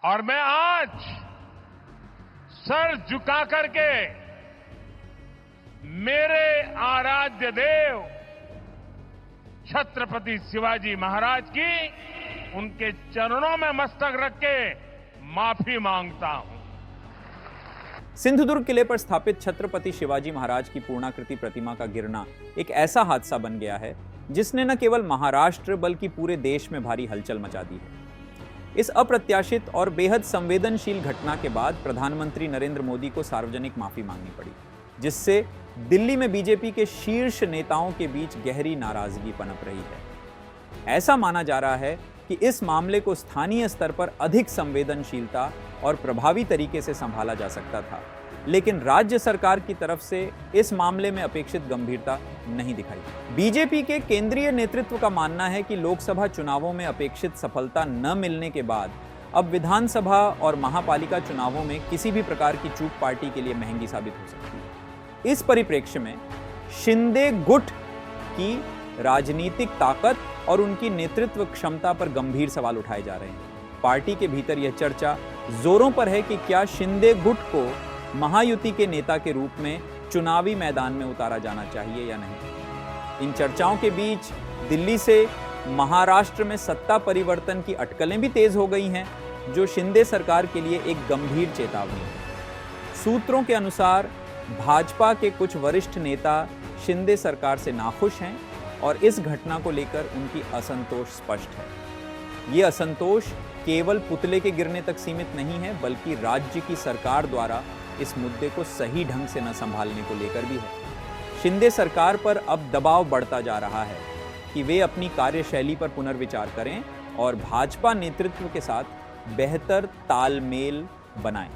और मैं आज सर झुका करके मेरे आराध्य देव छत्रपति शिवाजी महाराज की उनके चरणों में मस्तक रख के माफी मांगता हूं। सिंधुदुर्ग किले पर स्थापित छत्रपति शिवाजी महाराज की पूर्णाकृति प्रतिमा का गिरना एक ऐसा हादसा बन गया है जिसने न केवल महाराष्ट्र बल्कि पूरे देश में भारी हलचल मचा दी है। इस अप्रत्याशित और बेहद संवेदनशील घटना के बाद प्रधानमंत्री नरेंद्र मोदी को सार्वजनिक माफी मांगनी पड़ी, जिससे दिल्ली में बीजेपी के शीर्ष नेताओं के बीच गहरी नाराजगी पनप रही है। ऐसा माना जा रहा है कि इस मामले को स्थानीय स्तर पर अधिक संवेदनशीलता और प्रभावी तरीके से संभाला जा सकता था, लेकिन राज्य सरकार की तरफ से इस मामले में अपेक्षित गंभीरता नहीं दिखाई। बीजेपी के केंद्रीय नेतृत्व का मानना है कि लोकसभा चुनावों में अपेक्षित सफलता न मिलने के बाद अब विधानसभा और महापालिका चुनावों में किसी भी प्रकार की चूक पार्टी के लिए महंगी साबित हो सकती है। इस परिप्रेक्ष्य में शिंदे गुट की राजनीतिक ताकत और उनकी नेतृत्व क्षमता पर गंभीर सवाल उठाए जा रहे हैं। पार्टी के भीतर यह चर्चा जोरों पर है कि क्या शिंदे गुट को महायुति के नेता के रूप में चुनावी मैदान में उतारा जाना चाहिए या नहीं। इन चर्चाओं के बीच दिल्ली से महाराष्ट्र में सत्ता परिवर्तन की अटकलें भी तेज हो गई हैं, जो शिंदे सरकार के लिए एक गंभीर चेतावनी है। सूत्रों के अनुसार भाजपा के कुछ वरिष्ठ नेता शिंदे सरकार से नाखुश हैं और इस घटना को लेकर उनकी असंतोष स्पष्ट है। ये असंतोष केवल पुतले के गिरने तक सीमित नहीं है, बल्कि राज्य की सरकार द्वारा इस मुद्दे को सही ढंग से न संभालने को लेकर भी है। शिंदे सरकार पर अब दबाव बढ़ता जा रहा है कि वे अपनी कार्यशैली पर पुनर्विचार करें और भाजपा नेतृत्व के साथ बेहतर तालमेल बनाएं,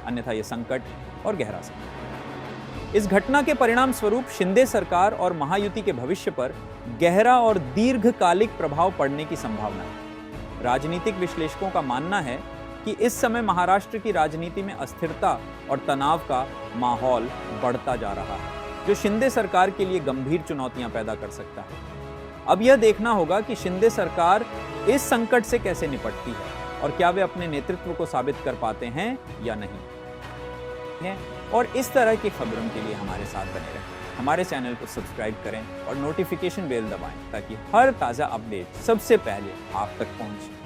अन्यथा यह संकट और गहरा सकता है। इस घटना के परिणाम स्वरूप शिंदे सरकार और महायुति के भविष्य पर गहरा और दीर्घकालिक प्रभाव पड़ने की संभावना है। राजनीतिक विश्लेषकों का मानना है कि इस समय महाराष्ट्र की राजनीति में अस्थिरता और तनाव का माहौल बढ़ता जा रहा है, जो शिंदे सरकार के लिए गंभीर चुनौतियां पैदा कर सकता है। अब यह देखना होगा कि शिंदे सरकार इस संकट से कैसे निपटती है और क्या वे अपने नेतृत्व को साबित कर पाते हैं या नहीं। और इस तरह की खबरों के लिए हमारे साथ बने रहें। हमारे चैनल को सब्सक्राइब करें और नोटिफिकेशन बेल दबाएं ताकि हर ताज़ा अपडेट सबसे पहले आप तक पहुंचे।